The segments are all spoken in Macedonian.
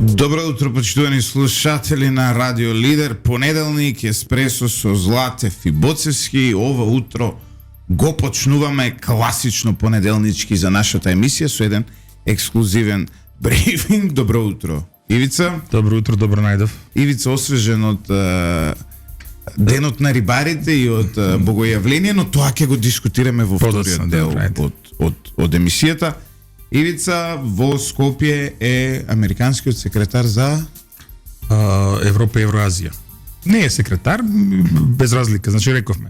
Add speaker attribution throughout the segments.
Speaker 1: Добро утро, почитувани слушатели на Радио Лидер. Понеделник, еспресо со Златев и Боцевски. Ова утро го почнуваме класично понеделнички за нашата емисија со еден ексклузивен брифинг. Добро утро, Ивица.
Speaker 2: Добро утро, добро најдов.
Speaker 1: Ивица освежен од денот на рибарите и од богојавление, но тоа ќе го дискутираме во вториот дел од емисијата. Ивица во Скопје е американскиот секретар за
Speaker 2: Европа и Евроазија. Не е секретар, без разлика, значи рековме.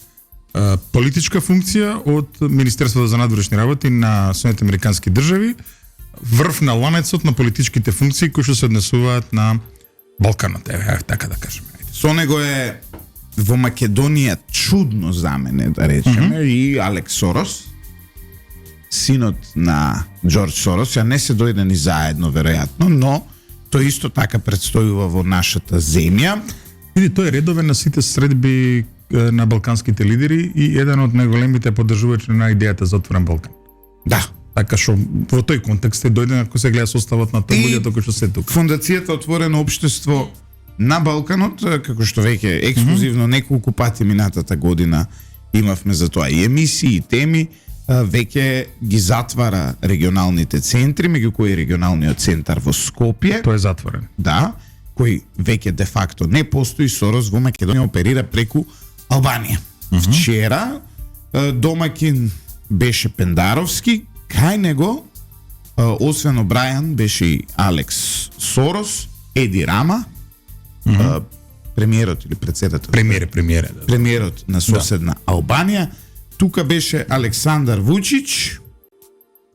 Speaker 2: Политичка функција од Министерството за надворешни работи на Соединетите американски држави, врв на ланецот на политичките функции кои што се однесуваат на Балканот, така да кажеме.
Speaker 1: Со него е во Македонија чудно за мене, да речеме, и Алекс Сорос, синот на Џорџ Сорос. Ја не се дојдени заедно, веројатно, но тој исто така предстојува во нашата земја.
Speaker 2: Види, тој е редовен на сите средби на балканските лидери и еден од најголемите поддржувачи на идејата за отворен Балкан.
Speaker 1: Да.
Speaker 2: Така што во тој контекст е дојден ако се гледа составот на тој луѓето кои што се тука.
Speaker 1: Фондацијата Отворено општество на Балканот, како што веќе ексклузивно неколку пати минатата година имавме за тоа и емисии, и теми, веќе ги затвара регионалните центри, меѓу кои регионалниот центар во Скопје.
Speaker 2: Тој е затворен.
Speaker 1: Да, кој веќе де факто не постои. Сорос во Македонија оперира преку Албанија. Вчера домакин беше Пендаровски, кај него освен Обрајан беше и Алекс Сорос, Еди Рама, премиерот или председател.
Speaker 2: Премиер. Да.
Speaker 1: Премиерот на соседна Албанија. Тука беше Александар Вучич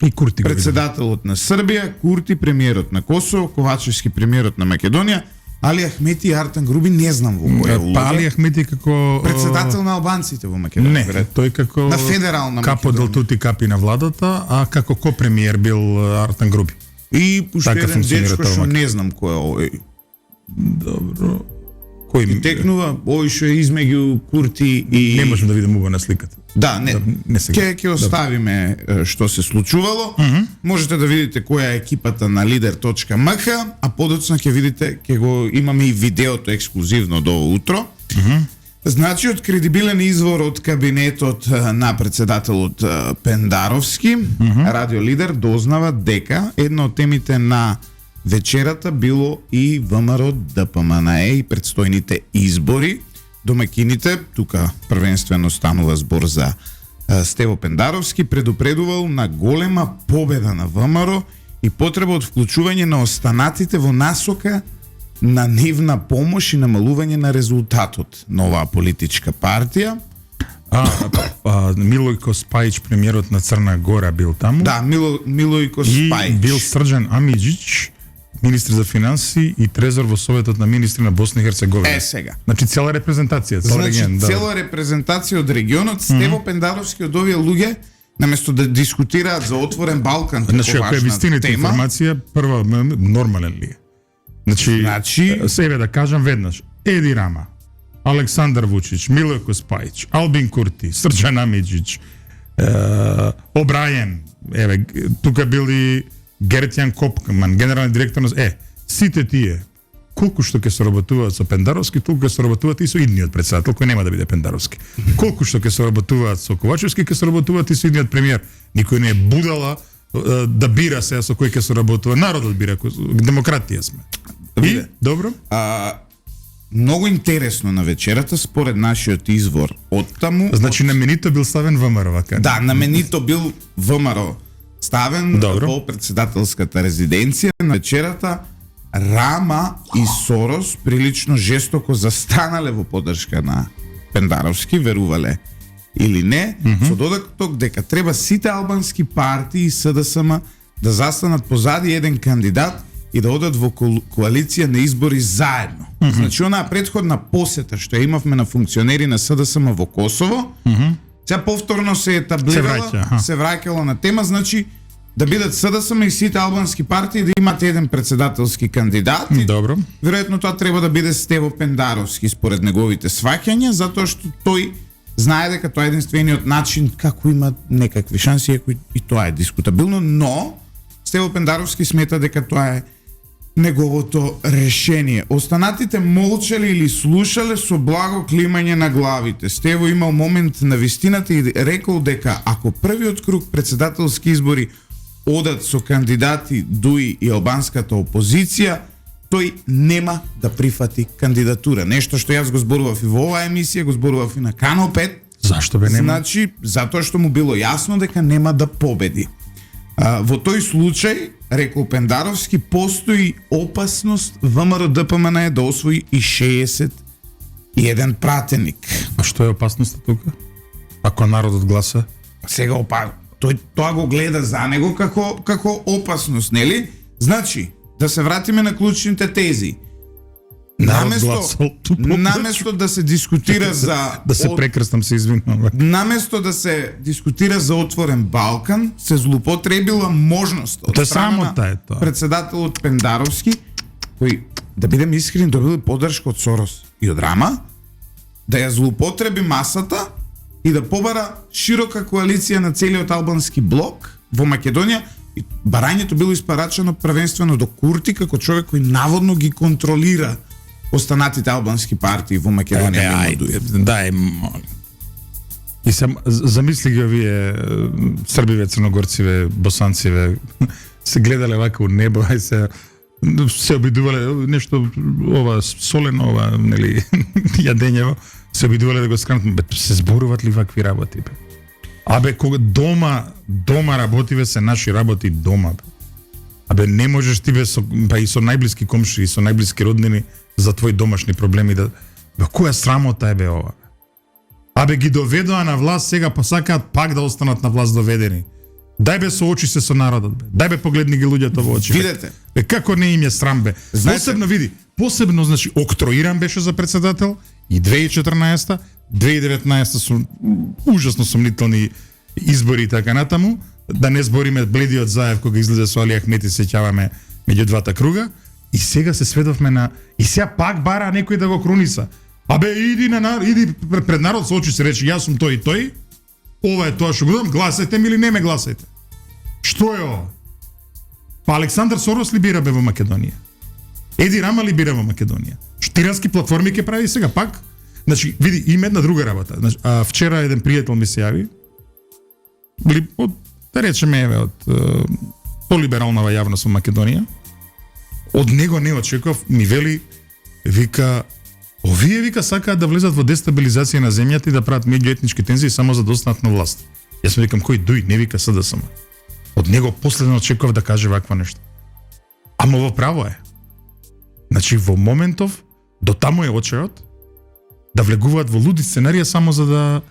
Speaker 2: и Курти,
Speaker 1: председателот на Србија, Курти премиерот на Косово, Ковачевски премиерот на Македонија, Али Ахмети и Артан Груби не знам во која улога.
Speaker 2: Па Али Ахмети како
Speaker 1: председател на албанците во Македонија.
Speaker 2: Не, тој како
Speaker 1: на федерална
Speaker 2: капо дел тути капи на владата, а како ко-премиер бил Артан Груби.
Speaker 1: И уште
Speaker 2: така
Speaker 1: еден дечко што не знам кој е овој.
Speaker 2: Добро. Кој ми
Speaker 1: текнува овој што е измеѓу Курти и
Speaker 2: не можам да видам уво на сликата.
Speaker 1: Да, не ќе оставиме што се случувало. Можете да видите која е екипата на lider.mh, а подоцна ќе видите, ќе го имаме и видеото ексклузивно до утро. Значи, од кредибилен извор од кабинетот на председателот Пендаровски, Радио Лидер дознава дека една од темите на вечерата било и ВМРО ДПМНЕ и предстојните избори. Домакините, тука првенствено станува збор за Стево Пендаровски, предупредувал на голема победа на ВМРО и потреба од вклучување на останатите во насока на нивна помош и намалување на резултатот на оваа политичка партија.
Speaker 2: Милојко Спајич, премиерот на Црна Гора, бил таму.
Speaker 1: Да, Милојко Спајич.
Speaker 2: И бил Срđan Амиџиć, министр за финанси и трезор во Советот на министри на Босна и Херцеговина.
Speaker 1: Сега.
Speaker 2: Значи цела репрезентација,
Speaker 1: цела репрезентација од регионот. Стево Пендаровски од овие луѓе, наместо да дискутираат за отворен Балкан како
Speaker 2: важна тема. Значи, ако е вистината информација, прва нормален ли е? Значи, себе да кажам веднаш, Еди Рама, Александар Вучич, Милојко Спајич, Албин Курти, Срđan Амиџиć, Обрајен, еве, тука били Гертјан Копкман, генерален директор на сите тие колку што ќе соработуваат со Пендаровски, толку ќе соработуваат и со идниот председател кој нема да биде Пендаровски. Колку што ќе соработуваат со Ковачевски, ќе соработуваат и со идниот премиер. Никој не е будала да бира се со кој ќе соработува. Народот бира, демократија сме. И добро?
Speaker 1: Многу интересно на вечерата според нашиот извор од таму.
Speaker 2: Значи наменито бил ставен ВМРО, вака.
Speaker 1: Да, наменито бил ВМРО ставен во председателската резиденција. На вечерата Рама и Сорос прилично жестоко застанале во поддршка на Пендаровски, верувале или не, со додаткот дека треба сите албански партии и СДСМ да застанат позади еден кандидат и да одат во коалиција на избори заедно. Значи, онаа претходна посета што ја имавме на функционери на СДСМ во Косово, сега повторно се етаблирала, се враќала на тема, значи да бидат СДСМ и сите албански партии да имат еден председателски кандидат.
Speaker 2: Добро.
Speaker 1: Веројатно тоа треба да биде Стево Пендаровски според неговите сваќања, затоа што тој знае дека тоа е единствениот начин како има некакви шанси, и тоа е дискутабилно, но Стево Пендаровски смета дека тоа е неговото решение. Останатите молчали или слушале со благо климање на главите. Стево имал момент на вистината и рекол дека ако првиот круг председателски избори одат со кандидати Дуи и албанската опозиција, тој нема да прифати кандидатура. Нешто што јас го зборував и во оваа емисија, го зборував и на Канал 5.
Speaker 2: Зашто бе нема?
Speaker 1: Значи, затоа што му било јасно дека нема да победи. Во тој случај, рекол Пендаровски, постои опасност ВМРО ДПМН да освои и 61 пратеник.
Speaker 2: А што е опасноста тука? Ако народот гласа?
Speaker 1: Сега тој тоа го гледа за него како опасност, нели? Значи, да се вратиме на клучните тези. Наместо да се дискутира за
Speaker 2: да се прекрстам, се извинувам.
Speaker 1: Наместо да се дискутира за отворен Балкан, се злоупотребила можност од страна на председателот Пендаровски, кој, да бидем искрени, добил поддршка од Сорос и од Рама, да ја злоупотреби масата и да побара широка коалиција на целиот албански блок во Македонија. И барањето било испарачено првенствено до Курти како човек кој наводно ги контролира останатите албански партии во Македонија.
Speaker 2: Дај, и се замисли ги овие србиве, црногорциве, босанциве, се гледале вака у небо, ај се обидувале нешто ова солено, ова, нели, јадењево, се обидувале да го скранат, се зборуват ли вакви работи, бе? Абе, кога дома работиве се наши работи дома, бе. Абе, не можеш ти бе па и со најблиски комши, и со најблиски роднини за твои домашни проблеми да... Бе, која срамота е бе ова? Абе, ги доведоа на власт, сега па сакаат пак да останат на власт доведени. Дај бе соочи се со народот, бе. Дај бе погледни ги луѓето во очи.
Speaker 1: Видете.
Speaker 2: Бе, како не им е срам, бе. Посебно, значи, Октроиран беше за председател и 2014-та, 2019-та су ужасно сомнителни избори и така натаму, да не збориме бледиот Заев кога излезе со Али Ахмети, сеќаваме меѓу двата круга, и сега се сведовме на... И сега пак бара некој да го круниса. Абе, иди пред народ со очи се речи, јас сум тој и тој, ова е тоа што го дам, гласајте ми или не ме гласајте. Што е ова? Па Александар Сорос ли бира бе во Македонија? Еди Рама ли бира во Македонија? Тирански платформи ќе прави сега пак? Значи, види, има една друга работа. Значи, вчера еден пријател ми се јави, од, да речеме, од полибералнава јавност во Македонија. Од него не очекував, ми вели, вика, овие, вика, сакаат да влезат во дестабилизација на земјата и да прават меѓуетнички тензии само за да останат на власт. Јас му викам, кој Дуј, не вика СДСМ. Од него последно очекував да каже ваква нешто. Ама во право е. Значи, во моментов, до таму е очајот, да влегуваат во луди сценарија само за да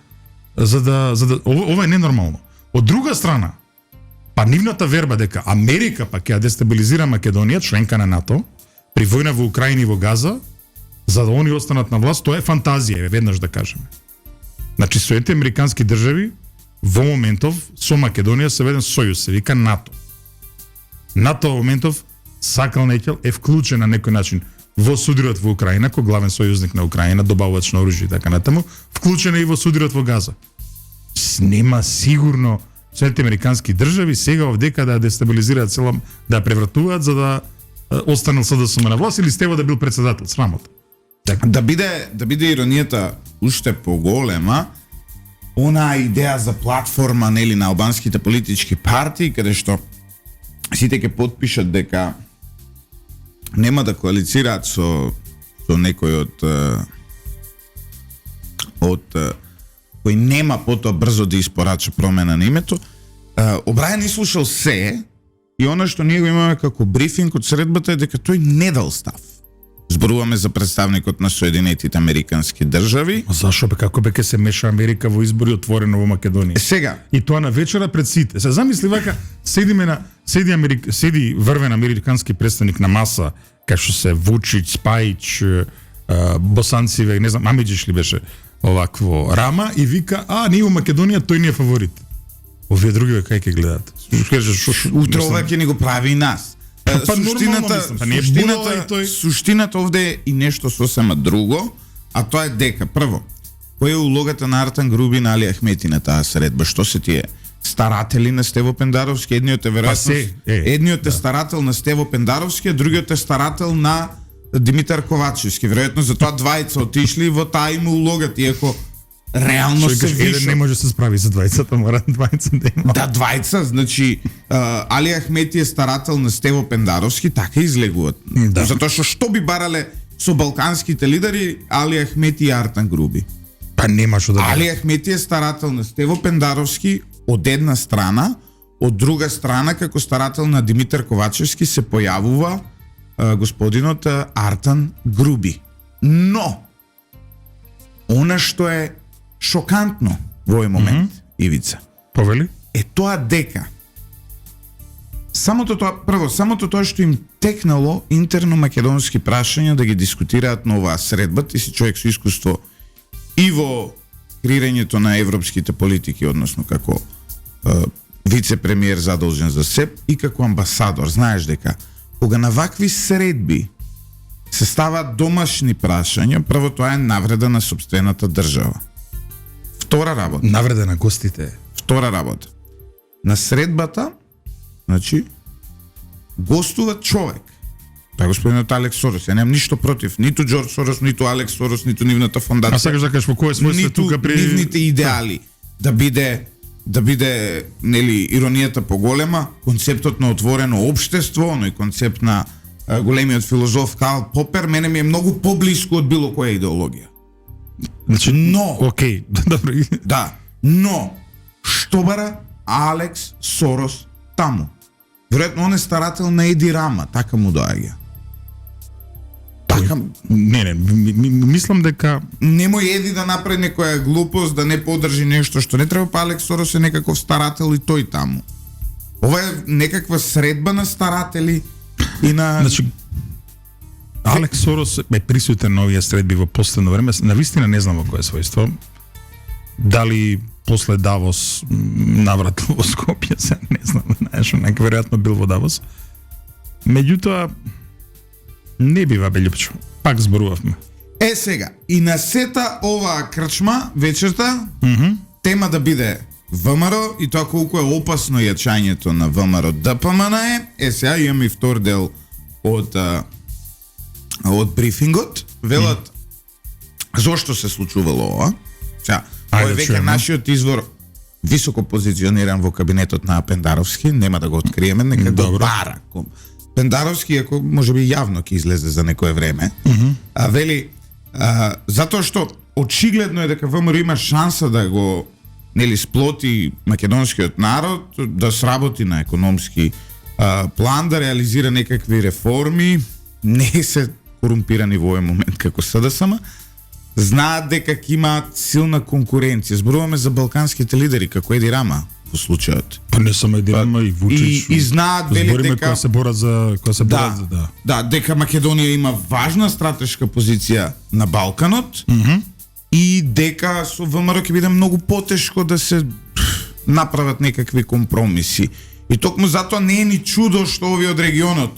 Speaker 2: ова е ненормално. Од друга страна, па нивната верба дека Америка пак ќе дестабилизира Македонија, членка на НАТО, при војна во Украина и во Газа, за да они останат на власт, тоа е фантазија, веднаш да кажеме. Значи, Соединените американски држави во моментов со Македонија се веден сојуз, се вика НАТО. НАТО во моментов сакал неќел е вклучен на некој начин во сударот во Украина, кој главен сојузник на Украина, добавувач на оружје и така натаму, вклучен е и во сударот во Газа. Нема сигурно Соединените американски држави сега овдека да дестабилизираат цела, да превратуваат за да останал СДСМ на власт или Стево да бил председател, срамота.
Speaker 1: Да биде иронијата уште поголема, онаа идеја за платформа, нели, на албанските политички партии, каде што сите ќе потпишат дека нема да коалицираат со некој од кој нема потоа брзо да испорача промена на името. Обрајан слушал се и она што ние го имаме како брифинг од средбата е дека тој не дал став. Зборуваме за представникот на Соединетите американски држави.
Speaker 2: Зашо бе, како бе ке се меша Америка во избори отворено во Македонија?
Speaker 1: Сега.
Speaker 2: И тоа на вечера пред сите. Се замисли вака, седи врвен американски представник на маса, кај што се Вучич, Спајич, босанциве, не знам, Амиџиш ли беше овакво, Рама, и вика, ние во Македонија тој не е фаворит. Овие други бе кај ќе гледат?
Speaker 1: Утре ова ќе ни го прави и нас. Суштината овде е и нешто сосема друго, а тоа е дека, прво, која е улогата на Артан Груби на Али Ахмети на таа средба? Што се тие старатели на Стево Пендаровски, едниот е веројатно едниот е старател на Стево Пендаровски, а другиот е старател на Димитар Ковачевски. Веројатно затоа двајца отишли во таа им улога, иако реално се вишо.
Speaker 2: Еден не може да се справи за двајцата, мора двајца да има.
Speaker 1: Да, двајца, значи Али Ахмети е старател на Стево Пендаровски, така излегуваат. Да. Затоа што би барале со балканските лидери Али Ахмети и Артан Груби?
Speaker 2: Па нема што да.
Speaker 1: Али Ахмети е старател на Стево Пендаровски од една страна, од друга страна како старател на Димитар Ковачевски се појавува господинот Артан Груби. Но она што е шокантно во овој момент, Ивица,
Speaker 2: повели?
Speaker 1: Е тоа дека самото тоа што им текнало интерно македонски прашања да ги дискутираат на оваа средба, ти си човек со искуство и во креирањето на европските политики, односно како вице-премиер задолжен за СЕП и како амбасадор. Знаеш дека кога на вакви средби се ставаат домашни прашања, прво тоа е навреда на сопствената држава. Втора работа.
Speaker 2: Навреда на гостите.
Speaker 1: Втора работа. На средбата, значи, гостува човек. Тоа е господинот Алекс Сорос. Ја немам ништо против ниту Џорџ Сорос, ниту Алекс Сорос, ниту нивната фондација.
Speaker 2: А сакаш да кажеш во кој смисла тука при
Speaker 1: нивните идеали да биде нели иронијата поголема, концептот на отворено општество, оној концепт на големиот филозоф Карл Попер, мене ми е многу поблиску од било која идеологија.
Speaker 2: Значи,
Speaker 1: но,
Speaker 2: окей, добро.
Speaker 1: Да, но што бара Алекс Сорос таму? Веројатно он е старател на Еди Рама, така му доаѓа. Така
Speaker 2: не, мислам дека
Speaker 1: немој Еди да направи некоја глупост, да не подржи нешто што не треба, па Алекс Сорос е некаков старател и тој таму. Ова е некаква средба на старатели и на...
Speaker 2: Значи, Алекс Сорос е присутен на овие средби во последно време. Навистина не знам во кое својство. Дали после Давос навратил во Скопје, се не знам, знаеш, нека веројатно бил во Давос. Меѓутоа, не бива бе љупчо. Пак зборувавме.
Speaker 1: Е сега, и на сета оваа крчма вечерта, тема да биде ВМРО и тоа колку е опасно јачањето на ВМРО ДПМН е сега имаме и втор дел од брифингот. Велат зошто се случувало ова. Сега, ова е веќе нашиот извор високо позициониран во кабинетот на Пендаровски, нема да го откриеме, нека го бара. Пендаровски, ако може би јавно ќе излезе за некое време, вели, затоа што очигледно е дека ВМРО има шанса да го сплоти македонскиот народ, да сработи на економски план, да реализира некакви реформи, не се корумпирани во овој момент како СДСМ, знаат дека ќе имаат силна конкуренција. Зборуваме за балканските лидери, како Еди Рама во случајот.
Speaker 2: Па не само Еди Рама и Вучич.
Speaker 1: И знаат вели дека
Speaker 2: која се борат за
Speaker 1: да, дека Македонија има важна стратешка позиција на Балканот. И дека со ВМРО ќе биде многу потешко да се направат некакви компромиси. И токму затоа не е ни чудо што овие од регионот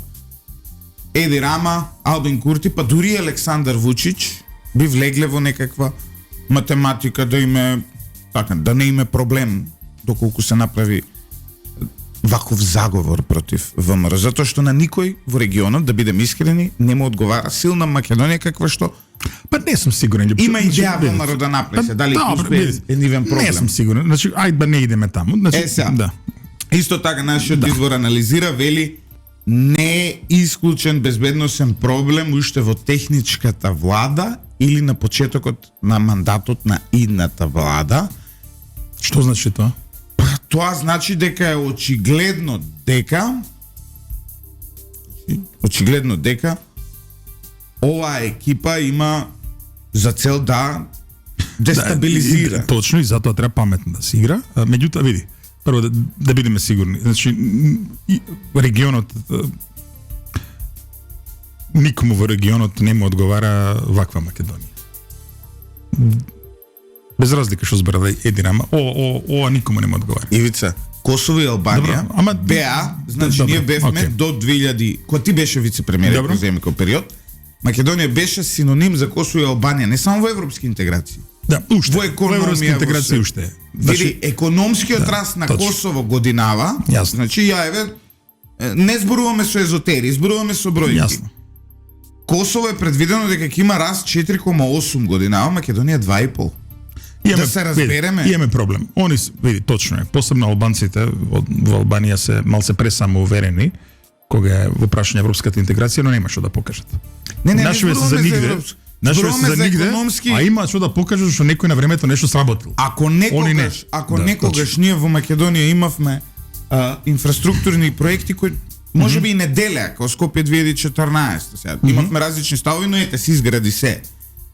Speaker 1: Еди Рама, Албин Курти, па дури Александар Вучич би влегле во некаква математика да не име проблем доколку се направи ваков заговор против ВМРО, затоа што на никој во регионот, да бидем искрени, не му одговара силна Македонија каква што
Speaker 2: па не сум сигурен.
Speaker 1: Има идеја ВМРО да направи се, дали е нивен проблем.
Speaker 2: Не сум сигурен. Значи, ајде не идеме таму. Значи, да.
Speaker 1: Исто така нашиот извор анализира, вели не е исклучен безбедносен проблем уште во техничката влада или на почетокот на мандатот на идната влада.
Speaker 2: Што значи тоа?
Speaker 1: Тоа значи дека е очигледно дека оваа екипа има за цел да дестабилизира.
Speaker 2: Точно, и затоа треба паметно да се игра. Меѓутоа, види, прво да бидеме сигурни. Значи, регионот, никому во регионот не му одговара ваква Македонија. Без разлика што збора Еди Рама, ова никому не му одговара.
Speaker 1: Ивица, Косово и Албанија, беа, значи ние бевме до 2000, кога ти беше вице-премиер во земјскиот период, Македонија беше синоним за Косово и Албанија, не само во европски интеграции.
Speaker 2: Да, уште.
Speaker 1: во економија,
Speaker 2: европска интеграција
Speaker 1: во
Speaker 2: уште.
Speaker 1: Види, економскиот раст на
Speaker 2: точно.
Speaker 1: Косово годинава,
Speaker 2: Јасно.
Speaker 1: значи ја еве не зборуваме со езотери, зборуваме со бројки.
Speaker 2: Јасно.
Speaker 1: Косово е предвидено дека ќе има раст 4,8 годинава, Македонија 2,5. Да се разбереме.
Speaker 2: Имаме проблем. Они види точно е, посебно албанците во Албанија се малце пресамоуверени кога е во прашање европската интеграција, но нема што да покажат.
Speaker 1: Не
Speaker 2: Нашиве се за нигде. Нашиве се за нигде,
Speaker 1: економски...
Speaker 2: а има што да покажат што некој на времето нешто сработил.
Speaker 1: Ако
Speaker 2: Они не.
Speaker 1: некогаш, ако
Speaker 2: Да,
Speaker 1: некогаш ние во Македонија имавме инфраструктурни проекти кои можеби и не делеа како Скопје 2014. Сега имавме различни ставови, но ете се изгради се.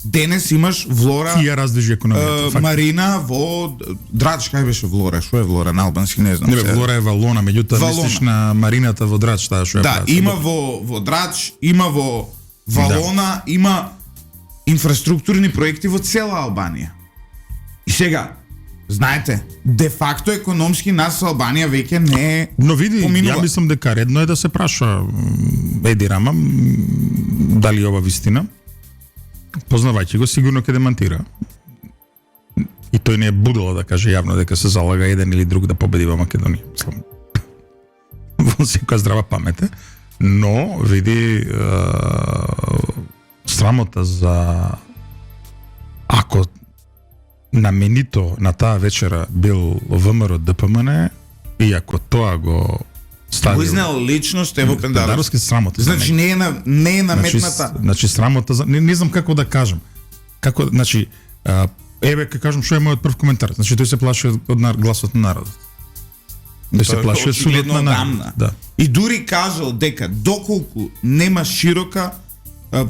Speaker 1: Денес имаш Влора,
Speaker 2: И ја раздвижи економијата. факт.
Speaker 1: Марина во Драч, кај беше Влора? Што е Влора на албански, не знам.
Speaker 2: Не бе,
Speaker 1: сега.
Speaker 2: Влора е Валона, меѓутоа
Speaker 1: Валона.
Speaker 2: мислиш на Марината во Драч, таа што ја
Speaker 1: Да,
Speaker 2: прават.
Speaker 1: има во Драч, има во Валона, има инфраструктурни проекти во цела Албанија. И сега, знаете, де факто економски нас Албанија веќе не е
Speaker 2: Но види,
Speaker 1: поминува.
Speaker 2: ја мислам дека редно е да се праша Еди Рама дали ова вистина. Познавајќи го, сигурно ќе демантира. И тој не е будало да каже јавно дека се залага еден или друг да победи во Македонија. Мислам, во секоја здрава памет е. Но, види, срамота за ако наменито на таа вечера бил ВМРО ДПМН и ако тоа го ставил...
Speaker 1: Го изнел лично Стево Пендаровски.
Speaker 2: Пендаровски срамота. за
Speaker 1: Значи
Speaker 2: него.
Speaker 1: не е наметната.
Speaker 2: Значи срамота за не знам како да кажам. Како значи еве ќе кажам што е мојот прв коментар. Значи тој се плаши од гласот на народот. Тој се плаши од судот на народот. Да.
Speaker 1: И дури кажал дека доколку нема широка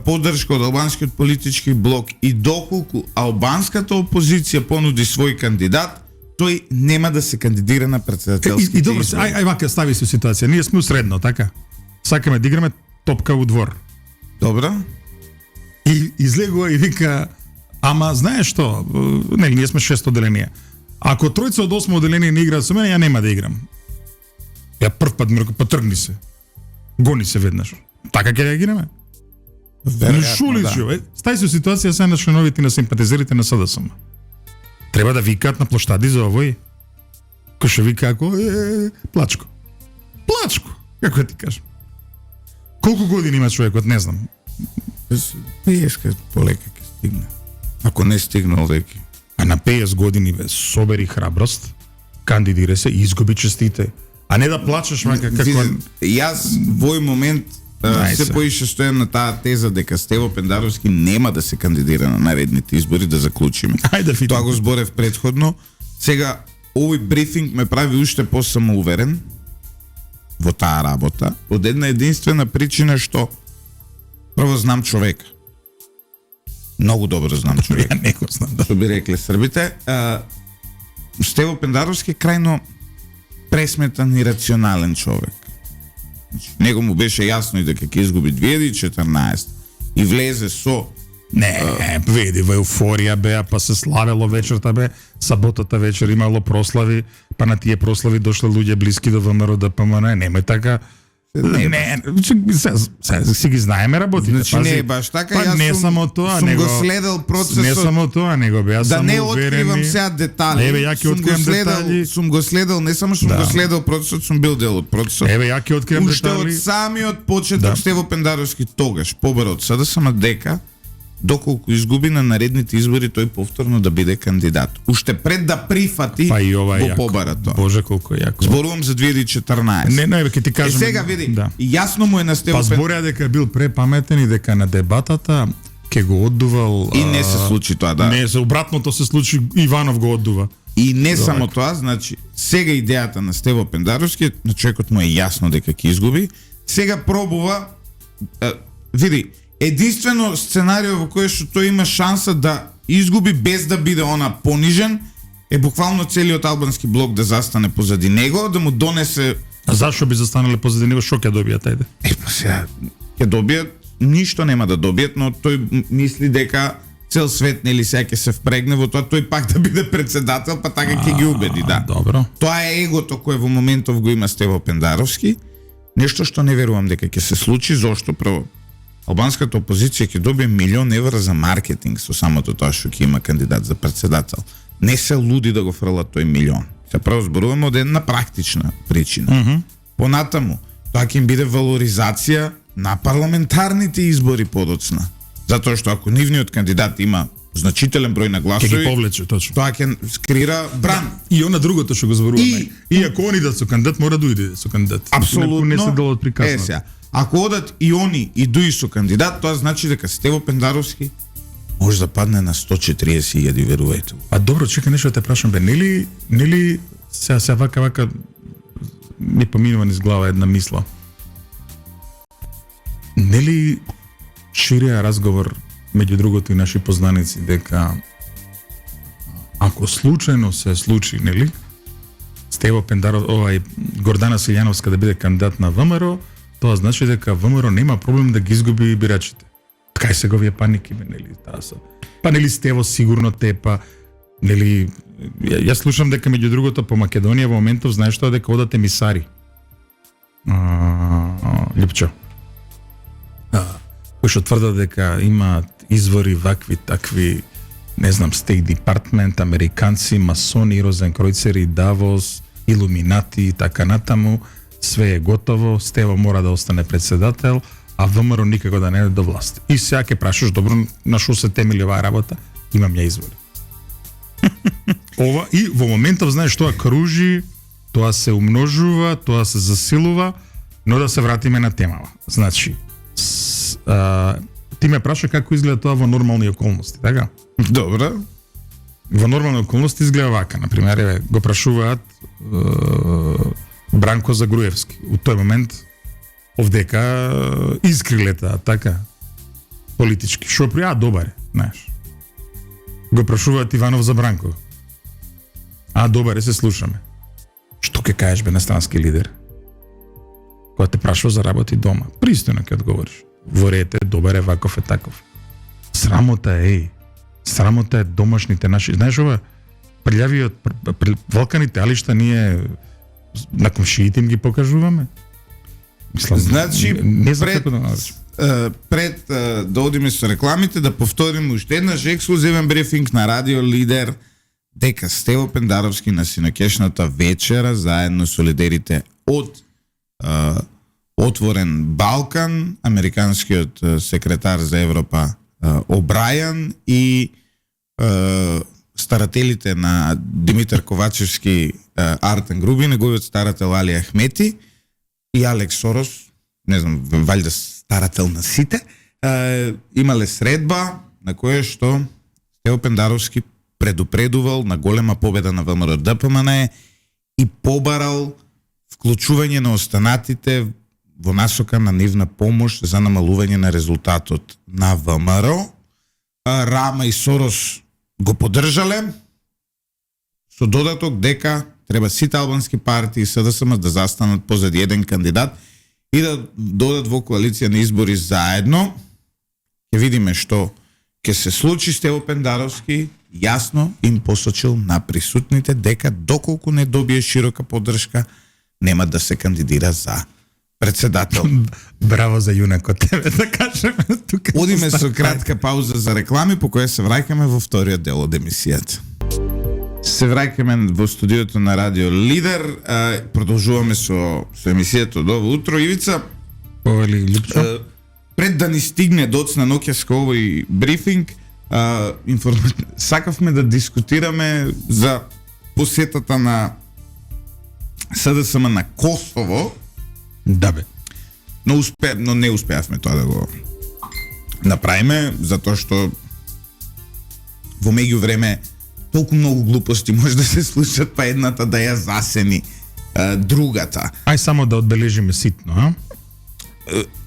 Speaker 1: поддршка од албанскиот политички блок и доколку албанската опозиција понуди свој кандидат, тој нема да се кандидира на претседателските
Speaker 2: И добро,
Speaker 1: избори.
Speaker 2: ај вака стави се ситуација. Ние сме усредно, така? Сакаме да играме топка у двор.
Speaker 1: Добро?
Speaker 2: И излегува и вика, ама знаеш што, нели ние сме 6 одделенија. Ако тројца од 8 одделение не играат со мене, ја нема да играм. Ја прв пат ми рекол, потргни се. Гони се веднаш. Така ќе реагираме? Шуличо, стај се ситуација се на членовите на симпатизерите на СДСМ. Треба да викаат на площади за овој. Кој што вика ако плачко. Плачко, како ти кажам. Колку години има човекот, не знам.
Speaker 1: Песка полека ќе стигне. Ако не стигнал веќе.
Speaker 2: А на 50 години ве собери храброст, кандидира се и изгуби честите. А не да плачеш мака како...
Speaker 1: Јас во овој момент се поише стојам на таа теза дека Стево Пендаровски нема да се кандидира на наредните избори, да заклучиме.
Speaker 2: Ајде фитно.
Speaker 1: Тоа го зборев претходно. Сега овој брифинг ме прави уште посамоуверен во таа работа, од една единствена причина што прво знам човека. Многу добро знам човека.
Speaker 2: Ја не го знам, да.
Speaker 1: Што би рекле србите. Стево Пендаровски е крајно пресметан и рационален човек. Него му беше јасно и дека ќе изгуби 2014 и влезе со
Speaker 2: Не, види, во еуфорија беа, па се славело вечерта бе, саботата вечер имало прослави, па на тие прослави дошле луѓе блиски до ВМРО ДПМН, немај така. Не, си ги знаеме работите.
Speaker 1: Значи
Speaker 2: пази.
Speaker 1: не е баш така,
Speaker 2: Па
Speaker 1: јас
Speaker 2: не
Speaker 1: сум,
Speaker 2: само тоа,
Speaker 1: сум
Speaker 2: него,
Speaker 1: го следел процесот.
Speaker 2: Не само тоа, него беа
Speaker 1: Да не
Speaker 2: самоуверени.
Speaker 1: откривам сега детали.
Speaker 2: Еве, ја ќе откривам детали.
Speaker 1: Сум го следел, не само што го следел процесот, сум бил дел од процесот.
Speaker 2: Еве, ја ќе откривам
Speaker 1: Уште
Speaker 2: детали.
Speaker 1: од самиот почеток Стево Пендаровски тогаш побара од СДСМ дека доколку изгуби на наредните избори тој повторно да биде кандидат. Уште пред да прифати
Speaker 2: Па и ова
Speaker 1: во
Speaker 2: јако.
Speaker 1: побарата.
Speaker 2: Боже колку е јако.
Speaker 1: Зборувам за 2014.
Speaker 2: Не, ќе ти кажам.
Speaker 1: Сега види,
Speaker 2: Да.
Speaker 1: и јасно му е на Стево
Speaker 2: Па збореа дека бил препаметен и дека на дебатата ќе го оддувал.
Speaker 1: И не се случи тоа, да.
Speaker 2: Не, се обратното се случи, Иванов го оддува.
Speaker 1: И не само тоа, значи, сега идејата на Стево Пендаровски, на човекот му е јасно дека ќе изгуби, сега пробува, види, единствено сценарио во кое што тој има шанса да изгуби без да биде она понижен, е буквално целиот албански блок да застане позади него, да му донесе...
Speaker 2: А зашо би застанале позади него, што ќе добијат, ајде?
Speaker 1: Па сега, ќе добијат, ништо нема да добијат, но тој мисли дека цел свет нели сега ќе се впрегне во тоа, тој пак да биде председател, па така ќе ги убеди, да.
Speaker 2: Добро.
Speaker 1: Тоа е егото кое во моментов го има Стево Пендаровски, нешто што не верувам дека ќе се случи, зошто прво албанската опозиција ќе добие €1.000.000 за маркетинг со самото тоа што ќе има кандидат за претседател. Не се луди да го фрлат тој милион. Се право зборуваме од една практична причина. Понатаму, тоа ќе им биде валоризација на парламентарните избори подоцна. Затоа што ако нивниот кандидат има значителен број на гласови,
Speaker 2: ќе ги повлече точно.
Speaker 1: Тоа ќе скрира бран.
Speaker 2: И она другото што го зборуваме. И ако они дадат со кандидат, мора да иде со кандидат.
Speaker 1: Апсолутно.
Speaker 2: Не се делат приказно.
Speaker 1: Сега, ако одат и они и дуи со кандидат, тоа значи дека Стево Пендаровски може да падне на 140.000, верувајте.
Speaker 2: А добро, чека нешто да те прашам, бе, нели сега вака ми поминува низ глава една мисла. Нели ширија разговор меѓу другото и наши познаници дека ако случајно се случи, нели, Стево Пендаров, Гордана Силјановска да биде кандидат на ВМРО, тоа значи дека ВМРО нема проблем да ги изгуби бирачите. Кај се го вие паники, бе, нели, таа се. Па нели Стево сигурно тепа, нели, јас слушам дека меѓу другото по Македонија во моментов знаеш тоа дека одат емисари. Липчо. Кои што тврдат дека имаат извори вакви, такви, не знам, State Department, американци, масони, Розенкројцери, Давос, Илуминати и така натаму, све е готово, Стево мора да остане председател, а ВМРО никако да не е до власт. И сега ќе прашаш, добро, на шо се темели оваа работа? Имам ја извори. Ова и во моментов знаеш тоа кружи, тоа се умножува, тоа се засилува, но да се вратиме на темава. Значи, ти ме праша како изгледа тоа во нормални околности, така?
Speaker 1: Добро.
Speaker 2: Во нормални околности изгледа вака, например, го прашуваат Бранко Загруевски. У тој момент овдека искриле таа, така? Политички. Шо при, добар е, знаеш. Го прашуваат Иванов за Бранко. Добар е, се слушаме. Што ќе кажеш, бе, на странски лидер? Кога те прашува за работи дома, пристојно ќе одговориш. Во ред е, добар е, ваков е, таков. Срамота е, срамота е домашните наши. Знаеш ова, прљавиот, Валканите алишта ние на комшиите им ги покажуваме. Мислам,
Speaker 1: значи,
Speaker 2: не знам
Speaker 1: пред,
Speaker 2: како да
Speaker 1: пред да одиме со рекламите, да повториме уште еднаш ексклузивен брифинг на Радио Лидер дека Стево Пендаровски на синоќешната вечера заедно со лидерите од Отворен Балкан, американскиот секретар за Европа Обрајан и старателите на Димитар Ковачевски Артен Груби, неговиот старател Али Ахмети и Алекс Сорос, не знам, валјда старател на сите, имале средба на која што Стево Пендаровски предупредувал на голема победа на ВМРО ДПМН и побарал вклучување на останатите во насока на нивна помош за намалување на резултатот на ВМРО. Рама и Сорос го поддржале со додаток дека треба сите албански партии и СДСМ да застанат позади еден кандидат и да додат во коалиција на избори заедно. Ќе видиме што ќе се случи. Стево Пендаровски јасно им посочил на присутните дека доколку не добие широка поддршка, нема да се кандидира за председател.
Speaker 2: Браво за јунакот тебе, да кажеме тука.
Speaker 1: Одиме со кратка пауза за реклами, по која се враќаме во вториот дел од емисијата. Се враќаме во студиото на Радио Лидер, продолжуваме со емисијата од ово утро. Ивица, пред да ни стигне доцна ноќаска овој брифинг, сакавме да дискутираме за посетата на СДСМ на Косово.
Speaker 2: Да бе.
Speaker 1: Но не успеавме тоа да го направиме, затоа што во меѓувреме толку многу глупости може да се случат, па едната да ја засени другата.
Speaker 2: Ај само да одбележиме ситно,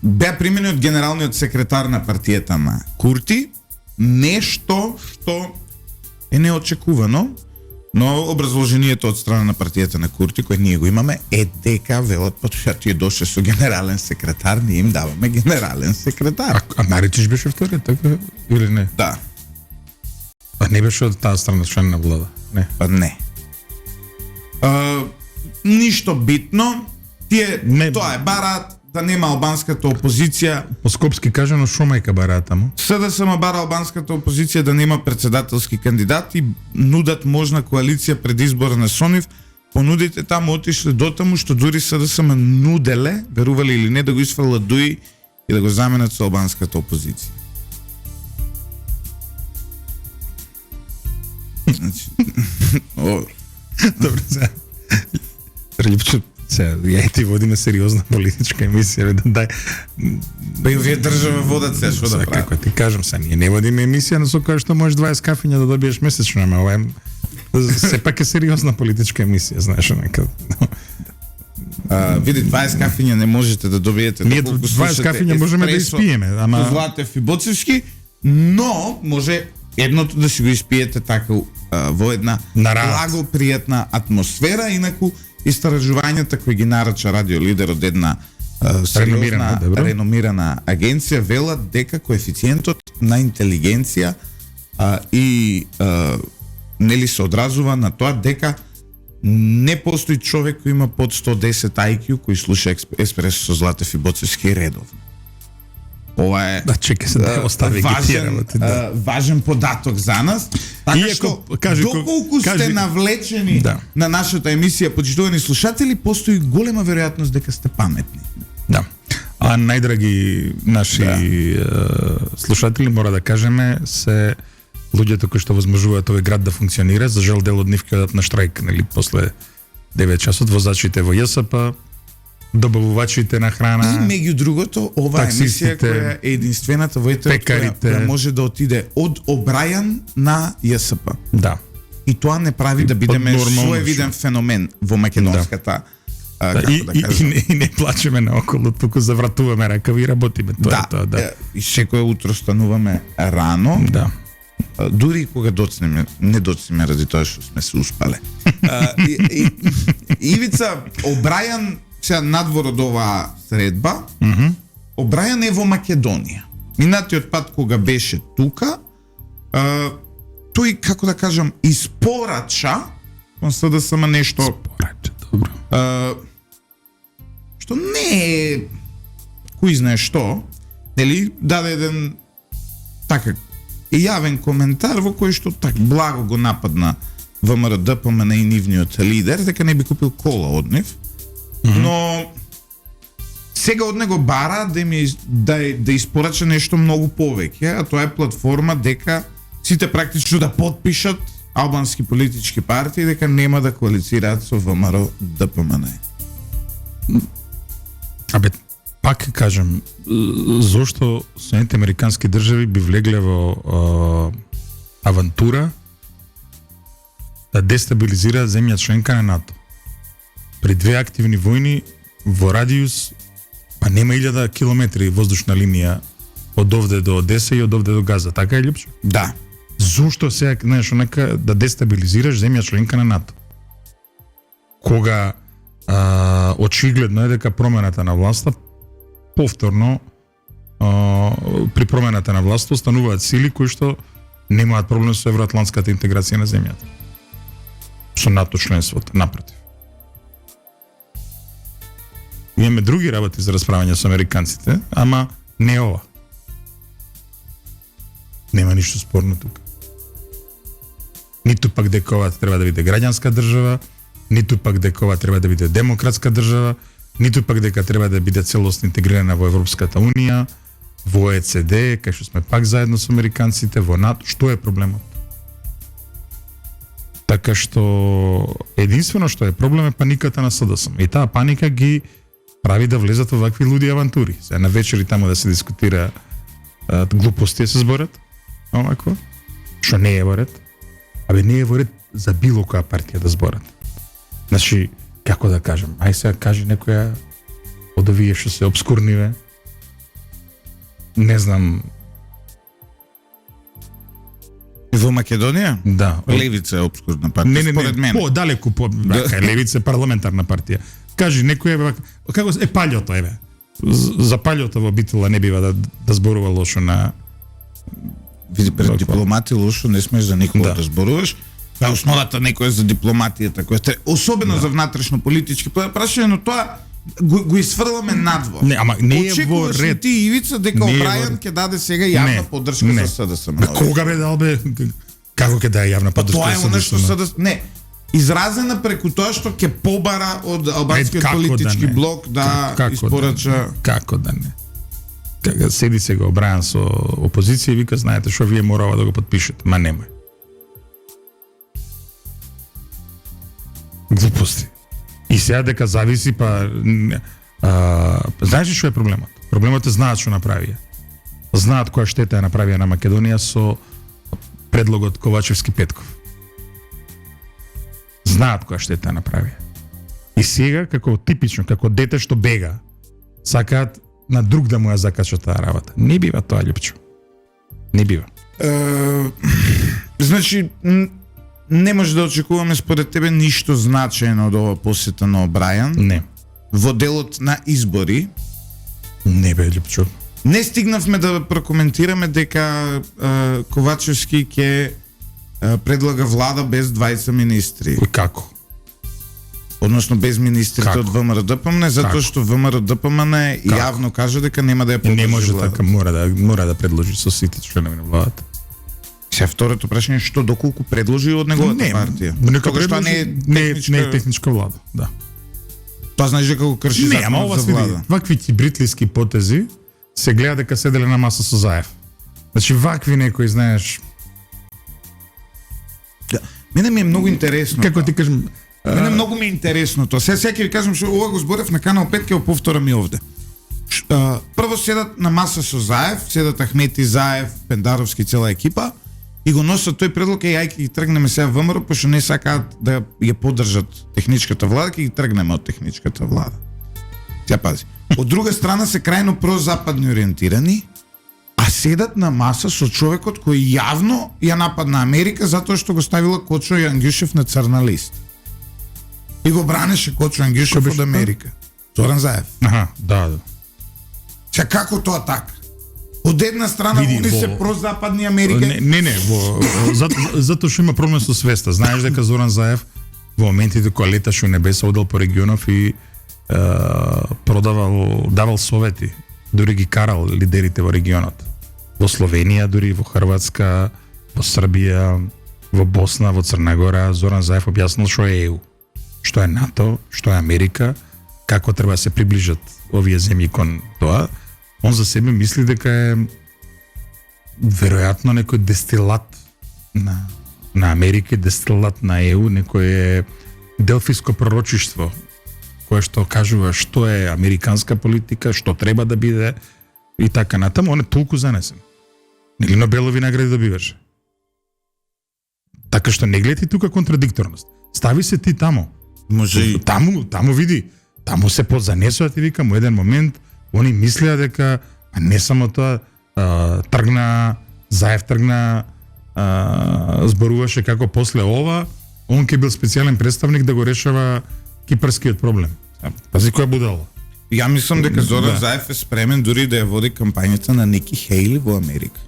Speaker 1: Беа примени од генералниот секретар на партијата на Курти, нешто што е неочекувано, но образложението од страна на партијата на Курти, кој ние го имаме, е дека велат потоа тие доше со генерален секретар, ние им даваме генерален секретар.
Speaker 2: А Маричиш беше вториот, така или не?
Speaker 1: Да.
Speaker 2: А не беше од таа страна член на влада? Не.
Speaker 1: Па не. Ништо битно. Тие
Speaker 2: не,
Speaker 1: тоа е барат да нема албанската опозиција.
Speaker 2: По скопски кажано, шо мајка бара таму?
Speaker 1: СДСМ бара албанската опозиција да нема председателски кандидат и нудат можна коалиција пред избора на Сонив. Понудите таму отишле до таму што дури СДСМ нуделе, верували или не, да го исфрлат Дуи и да го заменат со албанската опозиција. Значи,
Speaker 2: Добре, сега, ја и ти водиме сериозна политичка емисија, да дај.
Speaker 1: Па и овие држава водат се, што да прават.
Speaker 2: Како ти кажам, сега ние не водиме емисија, но со која што можеш 20 кафиња да добиеш месечно, ама ова е сепак е сериозна политичка емисија, знаеш, некад.
Speaker 1: Види, 20 кафиња не можете да добиете.
Speaker 2: Ние 20 кафиња можеме да испиеме, ама
Speaker 1: Златев и Боцевски, но може едното да си го испиете така во една благопријатна атмосфера, инаку истражувањата кои ги нарача Радио Лидер од една сериозна, реномирана агенција велат дека коефициентот на интелигенција и нели се одразува на тоа дека не постои човек кој има под 110 IQ кој слуша Еспресо со Златев и Боцевски редовно. Ова е важен податок за нас. Така што, доколку сте навлечени на нашата емисија, почитувани слушатели, постои голема веројатност дека сте паметни.
Speaker 2: Да. А најдраги наши слушатели, мора да кажеме, се луѓето кои што возможуваат овој град да функционира. За жал дел од нив ќе одат на штрајк, нели, после 9 часот, возачите во ЈСП, добавувачите на храна. И
Speaker 1: меѓу другото, ова емисија која е единствената во етерот која може да отиде од Обрајан на ЈСП.
Speaker 2: Да.
Speaker 1: И тоа не прави да бидеме соевиден феномен во македонската
Speaker 2: и не плачеме наоколу, туку завратуваме ракави и работиме. Тоа е тоа, да.
Speaker 1: И секој утро стануваме рано.
Speaker 2: Да.
Speaker 1: Дури кога доцнеме, не доцнеме ради тоа што сме се успале. Ивица, Обрајан, сега надвор од оваа средба, Обрајан е во Македонија. Минатиот пат кога беше тука, тој, како да кажам, испорача, кон СДСМ нешто
Speaker 2: добро.
Speaker 1: Што не е кој знае што, нели, даде еден така јавен коментар во кој што так благо го нападна ВМРО ДПМН и нивниот лидер, дека не би купил кола од нив. Но сега од него бара да испорача нешто многу повеќе, а тоа е платформа дека сите практично да потпишат албански политички партии дека нема да коалицираат со ВМРО ДПМН.
Speaker 2: Абе, пак кажам, зошто Соединените американски држави би влегле во авантура да дестабилизираат земја членка на НАТО? При две активни војни во радиус, па нема 1000 километри воздушна линија од овде до Одеса и од овде до Газа, така е, Лјупчо?
Speaker 1: Да.
Speaker 2: Зошто сега, знаеш, нека да дестабилизираш земја членка на НАТО? Кога очигледно е дека промената на власта повторно при промената на власта остануваат сили кои што немаат проблем со евроатлантската интеграција на земјата. Со НАТО членството, напротив. Имаме други работи за расправање со американците, ама не ова. Нема ништо спорно тука. Ниту пак дека ова треба да биде граѓанска држава, ниту пак дека ова треба да биде демократска држава, ниту пак дека треба да биде целосно интегрирана во Европската Унија, во ОЕЦД, кај што сме пак заедно со американците, во НАТО. Што е проблемот? Така што единствено што е проблем е паниката на СДСМ. И таа паника ги прави да влезат во вакви луди авантури. Сега на вечери таму да се дискутира глупости се зборат, овако, што не е во ред. Абе не е во ред за било која партија да зборат. Значи, како да кажам, ај сега кажи некоја од овие што се обскурниве, не знам.
Speaker 1: Во Македонија?
Speaker 2: Да.
Speaker 1: Левица е обскурна партија, според мене.
Speaker 2: По-далеку, Левица е парламентарна партија. Кажи некој, како е Паљото, еве. За Паљото во Битола не бива да зборува лошо на...
Speaker 1: Види, пред дипломати лошо не смеш за никога да зборуваш. Тоа е основата некоја за дипломатијата, која е особено за внатрешно политички прашања, но тоа го изфрламе надвор.
Speaker 2: Не, ама не е во
Speaker 1: Очекуваш ли
Speaker 2: ред.
Speaker 1: ти, Ивица, дека
Speaker 2: Не е
Speaker 1: Обрајан ќе даде сега јавна поддршка
Speaker 2: не.
Speaker 1: за СДСМ?
Speaker 2: Кога бе дал бе? Како ќе даде јавна
Speaker 1: Па
Speaker 2: поддршка?
Speaker 1: тоа е
Speaker 2: за
Speaker 1: оно што
Speaker 2: СДСМ?
Speaker 1: СДСМ... Не, изразена преку тоа што ќе побара од албанскиот
Speaker 2: Како
Speaker 1: политички
Speaker 2: да не?
Speaker 1: блок да
Speaker 2: Како
Speaker 1: испорача...
Speaker 2: Како да не? Кога седи сега Обрајан со опозиција и вика, знаете што, вие морава да го подпишете. Ма немој. Глупости. И сега дека зависи, знаеш ли што е проблемот? Проблемот е знаат што направија. Знаат која штета ја направија на Македонија со предлогот Ковачевски-Петков. Знаат која штета ја направија. И сега, како типично, како дете што бега, сакаат на друг да му ја закачат таа работа. Не бива тоа, Љупчо. Не бива.
Speaker 1: Значи, не може да очекуваме според тебе ништо значајно од ова посета на Обрајан
Speaker 2: Не.
Speaker 1: во делот на избори.
Speaker 2: Не бе, Љупчо.
Speaker 1: Не стигнавме да прокоментираме дека Ковачевски ќе предлага влада без 20 министри.
Speaker 2: Како?
Speaker 1: Односно без министрите
Speaker 2: Како?
Speaker 1: од ВМРО ДПМН, затоа
Speaker 2: Како?
Speaker 1: што ВМРО ДПМН јавно кажа дека нема да ја поддржи
Speaker 2: Не може
Speaker 1: влада.
Speaker 2: така, мора да предложи со сите членови на владата.
Speaker 1: Се второто прашање е што доколку предложи од неговата партија.
Speaker 2: Нека
Speaker 1: Тогаш тоа
Speaker 2: предложи, не е техничка влада, да.
Speaker 1: Тоа знаеш дека го крши
Speaker 2: Не, ама
Speaker 1: законот
Speaker 2: ова
Speaker 1: за
Speaker 2: се види.
Speaker 1: влада.
Speaker 2: Вакви кибритлиски потези се гледа дека седеле на маса со Заев. Значи вакви некои, знаеш,
Speaker 1: Мене ми е многу интересно.
Speaker 2: како ти кажам,
Speaker 1: Мене многу ми е интересно тоа. Сега ќе ви кажам што ова го зборев на канал 5, ќе го повторам и овде. Прво седат на маса со Заев, седат Ахмети, Заев, Пендаровски, цела екипа и го носат тој предлог, ај ќе ги тргнеме сега ВМРО, пошто не сакаат да ја поддржат техничката влада, ќе ги тргнеме од техничката влада. Сега пази. Од друга страна се крајно прозападни ориентирани, а седат на маса со човекот кој јавно ја нападна Америка затоа што го ставила Кочо Јангјушев на црна листа. И го бранеше Кочо Јангјушев од Америка. Зоран Заев.
Speaker 2: аха, да.
Speaker 1: Сега како тоа така? Од една страна
Speaker 2: Види,
Speaker 1: они се прозападни Америка.
Speaker 2: Не, затоа што има проблем со свеста. Знаеш дека Зоран Заев во моментите кога леташе у небеса одел по регионов и давал совети, дури ги карал лидерите во регионот. Во Словенија, дури во Хрватска, во Србија, во Босна, во Црна Гора, Зоран Заев објаснил што е ЕУ, што е НАТО, што е Америка, како треба да се приближат овие земји кон тоа. Он за себе мисли дека е веројатно некој дестилат на Америка, дестилат на ЕУ, некој е делфиско пророчиштво кое што кажува што е американска политика, што треба да биде и така натаму. Он е толку занесен. Нели Нобелови награди добиваше. Така што не гледи тука контрадикторност. Стави се ти таму.
Speaker 1: Може и
Speaker 2: Таму види, таму се подзанесуваат и викам, во еден момент они мислеа дека, а не само тоа, Заев тргна, зборуваше како после ова, он ќе бил специјален представник да го решава кипарскиот проблем. Пази која будала.
Speaker 1: ја мислам дека Зоран Заев е спремен дури да ја води кампањата на Ники Хейли во Америка.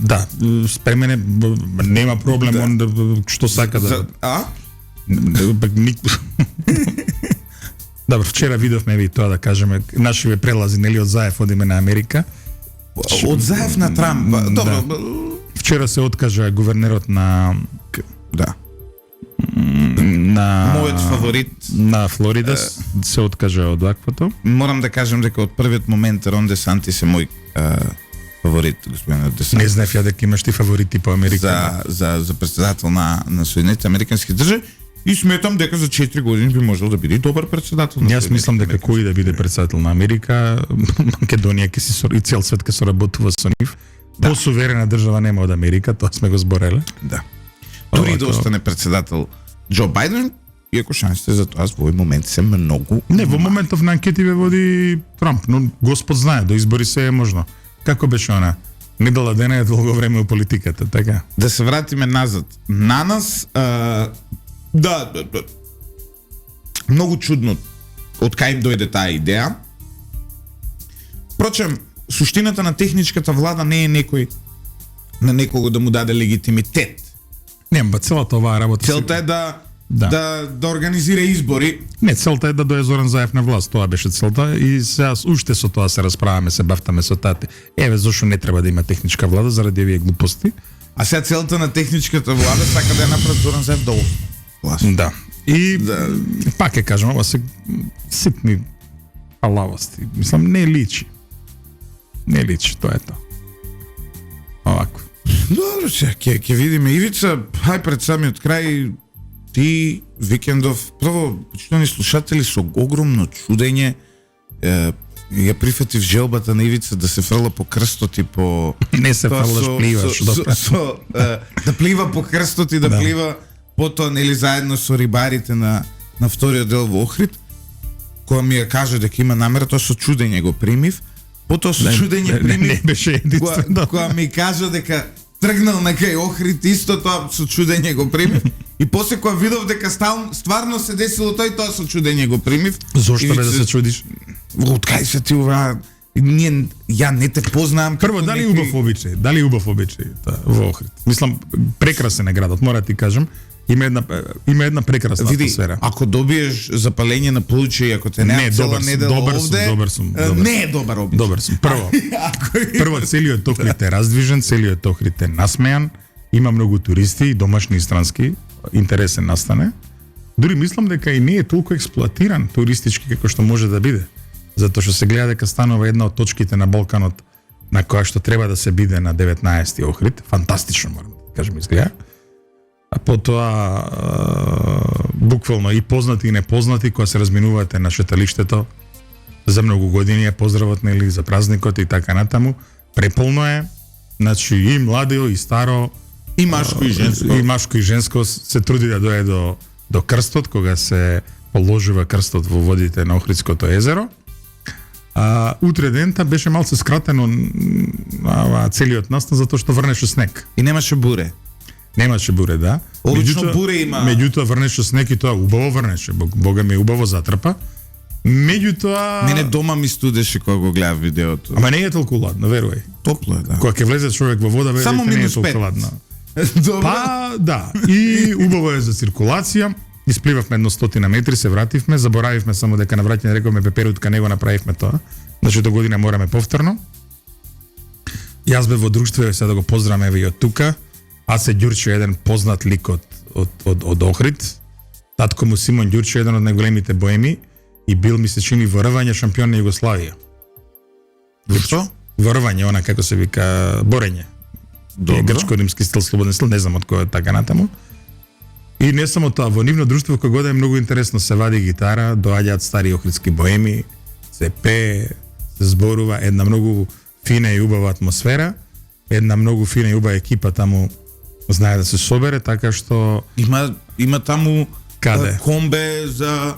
Speaker 2: Да, спремен е, нема проблем, он што сака да... Добро, вчера видовме и тоа да кажеме, нашиве прелази нели од Заев одиме на Америка.
Speaker 1: Од Заев на Трамп. Добро.
Speaker 2: Вчера се откажа гувернерот на
Speaker 1: мојот фаворит
Speaker 2: на Флорида се откажа од ваквото.
Speaker 1: Морам да кажам дека од првиот момент Рон Де Сантис е мој фаворит, господин Де Сантис.
Speaker 2: Не знаев ја дека имаш ти фаворити по Америка.
Speaker 1: За председател на Соединетите американски држави. И сметам дека за 4 години би можел да биде добар председател.
Speaker 2: Јас мислам дека кој да биде председател на Америка, Македонија ќе си и цел свет ќе соработува со нив. Посуверена држава нема од Америка, тоа сме го збореле.
Speaker 1: Да. Дури да остане председател Џо Бајден, иако шансите за тоа во овој момент се многу.
Speaker 2: Не, во моментов на анкети ве води Трамп, но Господ знае, до избори се е можно. Како беше она? Недела дена е долго време у политиката, така?
Speaker 1: Да се вратиме назад. На нас, многу чудно од кај им дојде таа идеја. Впрочем, суштината на техничката влада не е на некого да му даде легитимитет.
Speaker 2: Нема, целата оваа работа.
Speaker 1: Целта е да да организира избори.
Speaker 2: Не, целта е да дое Зоран Заев на власт, тоа беше целта и сега уште со тоа се расправаме, се бавтаме со тате. Еве зошто не треба да има техничка влада заради овие глупости.
Speaker 1: А сега целта на техничката влада сака да ја направи Зоран Заев долу.
Speaker 2: Да. И пак ќе кажам, ова се ситни алавости. Мислам, не личи. Не личи, тоа е тоа. Овако.
Speaker 1: Добро, ќе видиме. Ивица, хај пред самиот крај, ти, Викендов, прво, почитани слушатели, со огромно чудење, ја прифатив желбата на Ивица да се фрла по крстот и по...
Speaker 2: Не се фрлаш, пливаш.
Speaker 1: Да плива по крстот и да плива потоа, нели, заедно со рибарите на вториот дел во Охрид, која ми ја кажа дека има намера, тоа со чудење го примив. Потоа со чудење примив,
Speaker 2: не беше единствено.
Speaker 1: Која ми кажа дека тргнал на кај Охрид, исто тоа со чудење го примив. И после кога видов дека стварно се десило тоа со чудење го примив.
Speaker 2: Зошто бе да се чудиш?
Speaker 1: Од кај се ти ова? Ја не те познавам.
Speaker 2: Прво, дали убав обичај? Дали убав обичај во Охрид? Мислам, прекрасен е градот, мора да ти кажам. Има една прекрасна атмосфера.
Speaker 1: Ако добиеш запалење на плуќе и ако те не цела недела овде, не е добар обичај.
Speaker 2: Добар сум. Прво целиот Охрид е раздвижен, целиот Охрид е насмејан, има многу туристи, домашни и странски, интересен настане. Дури мислам дека и не е толку експлоатиран туристички како што може да биде. Затоа што се гледа дека станува една од точките на Балканот на која што треба да се биде на 19 Охрид. Фантастично, морам да кажем, изгледа. А потоа буквално и познати и непознати кога се разминувате на шеталиштето за многу години, поздравот, нели, за празникот и така натаму. Преполно е, значи и младо и старо,
Speaker 1: и машко и женско.
Speaker 2: И машко и женско се труди да дое до крстот, кога се положува крстот во водите на Охридското езеро. Утре дента беше малце скратено целиот настан затоа што врнеше снег.
Speaker 1: И немаше буре.
Speaker 2: Немаше буре, да.
Speaker 1: Обично буре има.
Speaker 2: Меѓутоа врнеше снег и тоа убаво врнеше. Бога ми убаво затрпа. Меѓутоа
Speaker 1: мене дома ми студеше кога го гледав видеото.
Speaker 2: Ама не е толку ладно, верувај.
Speaker 1: Топло е, да.
Speaker 2: Кога ќе влезе човек во вода,
Speaker 1: само
Speaker 2: не е толку ладно. Па, да. И убаво е за циркулација. Испливавме 100 метри, се вративме, заборавивме само дека на враќање рековме пеперутка, него направивме тоа. Значи до година мораме повторно. Јас бе во друштво, сега да го поздравам еве и од тука. Асе Ѓурче, еден познат лик од Охрид. Татко му Симон Ѓурче, еден од најголемите боеми и бил, ми се чини, во рвање шампион на Југославија.
Speaker 1: Што?
Speaker 2: Во рвање, она како се вика, борење. Грчко-римски стил, слободен стил, не знам од кој е така натаму. И не само тоа, во нивно друштво кога е многу интересно, се вади гитара, доаѓаат стари охридски боеми, се пее, се зборува, една многу фина и убава атмосфера, една многу фина и убава екипа таму знае да се собере, така што
Speaker 1: има таму
Speaker 2: каде
Speaker 1: комбе за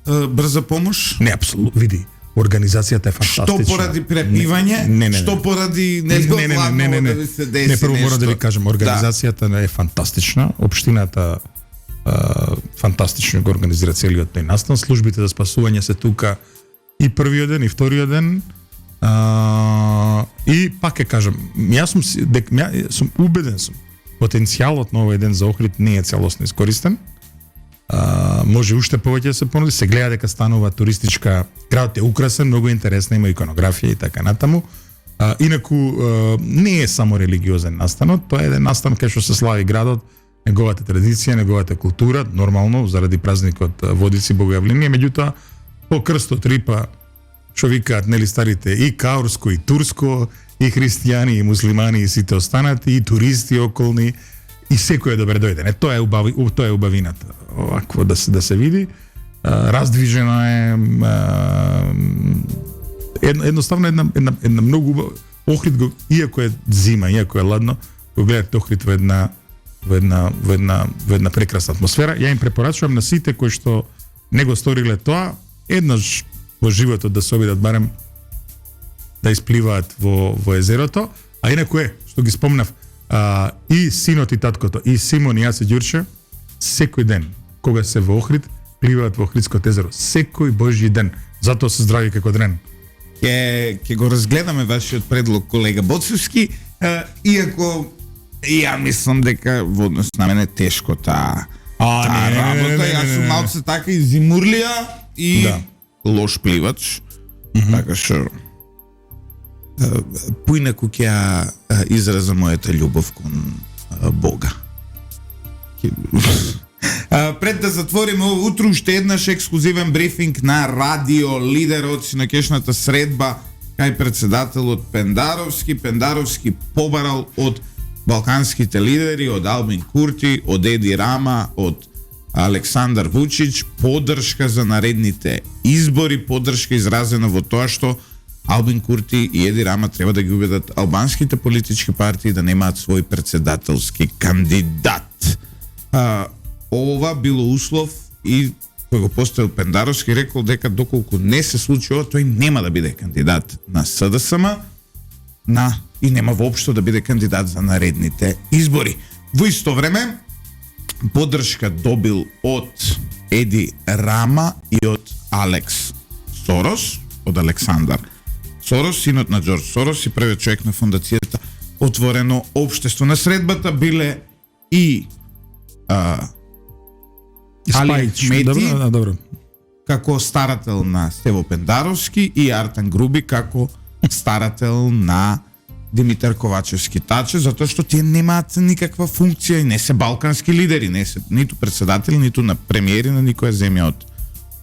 Speaker 1: брза помош?
Speaker 2: Не, апсолутно, види. Организацијата е фантастична.
Speaker 1: Што поради препивање?
Speaker 2: Не.
Speaker 1: Што поради да ви се деси?
Speaker 2: Не, прво мора да ви кажам, организацијата е фантастична, општината фантастично го организира целиот тој настан, службите за спасување се тука и првиот ден и вториот ден. И пак ќе кажам, јас сум убеден потенцијалот на овој ден за Охрид не е целосно искористен. Може уште повеќе да се понуди, се гледа дека станува туристичка, градот е украсен, многу интересна, има иконографија и така натаму. Инаку не е само религиозен настанот, тоа е еден настан кај што се слави градот, неговата традиција, неговата култура, нормално заради празникот Водици Богојавление, меѓутоа по крстот Рипа, што викаат нели старите, и каурско и турско, и христијани и муслимани и сите останати, и туристи околни, и секој е добре дојден. Тоа е убавината. Овакво да се види, раздвижено е, едноставно една многу Охрид го, иако е зима, иако е ладно, го гледате Охрид во една прекрасна атмосфера. Ја им препорачувам на сите кои што не го сториле тоа, еднаш во животот да се обидат барем да испливаат во езерото, а инаку што ги спомнав, и синот и таткото, и Симон и Асе Ѓурче, секој ден, кога се во Охрид, пливаат во Охридското езеро. Секој божји ден. Затоа се здрави како дрен.
Speaker 1: Ќе го разгледаме вашиот предлог, колега Боцевски, иако ја мислам дека во однос на мене тешко таа работа, јас сум малце така и зимурлија и лош пливач. Така што поинаку ќе ја изразам мојата љубов кон Бога. Пред да затвориме ово утро, уште еднаш ексклузивен брифинг на Радио Лидер од синокешната средба кај председателот Пендаровски. Пендаровски побарал од балканските лидери, од Албин Курти, од Еди Рама, од Александар Вучич, поддршка за наредните избори, поддршка изразена во тоа што Албин Курти и Еди Рама треба да ги убедат албанските политички партии да немаат свој председателски кандидат. Ова било услов и кој го поставил Пендаровски, рекол дека доколку не се случи ова, тој нема да биде кандидат на СДСМ и нема воопшто да биде кандидат за наредните избори. Во исто време, поддршка добил од Еди Рама и од Алекс Сорос, од Александар Сорос, синот на Джордж Сорос и првиот човек на фондацијата Отворено општество. На средбата биле и Али Ахмети како старател на Стево Пендаровски и Артан Груби како старател на Димитар Ковачевски Таче, затоа што тие немаат никаква функција и не се балкански лидери, не се ниту председатели, ниту на премиери на никоја земја од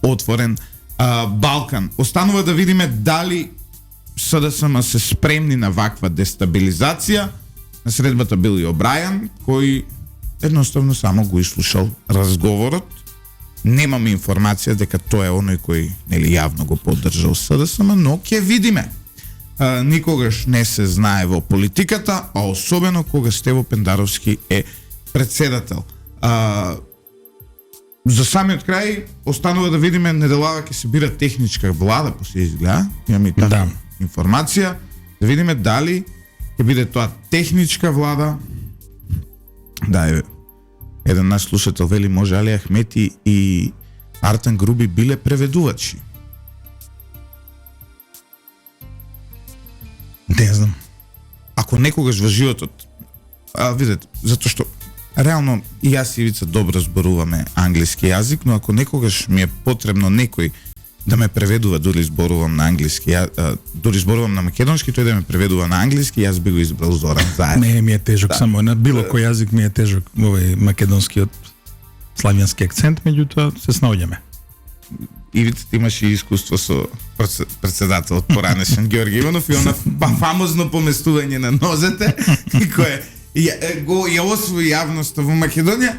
Speaker 1: Отворен Балкан. Останува да видиме дали СДСМ се спремни на ваква дестабилизација. На средбата бил и Обрајан, кој едноставно само го изслушал разговорот. Немаме информација дека тоа е оној кој нели јавно го поддржал СДСМ, но ќе видиме. Никогаш не се знае во политиката, а особено кога Стево Пендаровски е председател. За самиот крај останува да видиме, неделава ќе се бира техничка влада, по се изгледа, имаме и така информација, да видиме дали ќе биде тоа техничка влада. Да, еден наш слушател вели, може Али Ахмети и Артан Груби биле преведувачи. Не знам. Ако некогаш во животот, видете, затоа што реално и јас и Ивица добро зборуваме англиски јазик, но ако некогаш ми е потребно некој да ме преведува, дури зборувам на англиски, дури зборувам на македонски, тој да ме преведува на англиски, јас би го избрал Зоран Заев.
Speaker 2: Не, ми е тежок, само на било кој јазик ми е тежок овој македонскиот славјански акцент, меѓутоа се снаоѓаме.
Speaker 1: Ивица имаше искуство со председателот поранешен Георги Иванов и она фамозно поместување на нозете и кое го ја освои јавноста во Македонија,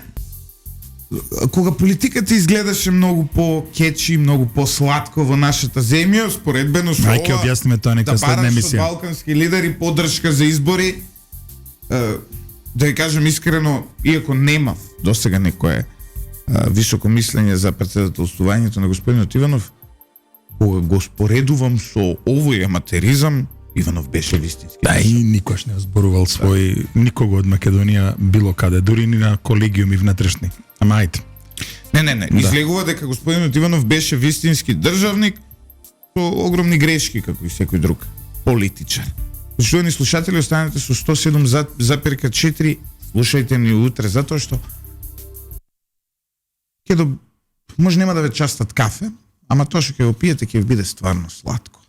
Speaker 1: кога политиката изгледаше многу по-кечи, многу по-сладко во нашата земја, споредбено со
Speaker 2: ова, објасниме тоа нека следна емисија.
Speaker 1: Балкански лидери поддршка за избори, да ви кажем искрено, иако немав досега некое високо мислење за председателствувањето на господинот Иванов, кога го споредувам со овој аматеризам, Иванов беше вистински.
Speaker 2: Да, и никош не зборувал свој никого од Македонија било каде, дури ни на колегиуми внатрешни. Ама ајде.
Speaker 1: Не, излегува дека господинот Иванов беше вистински државник со огромни грешки, како и секој друг политичар. Почитувани слушатели, останете со 107,4, слушајте ни утре, затоа што може нема да ве частат кафе, ама тоа што ќе го пиете ќе ви биде стварно сладко.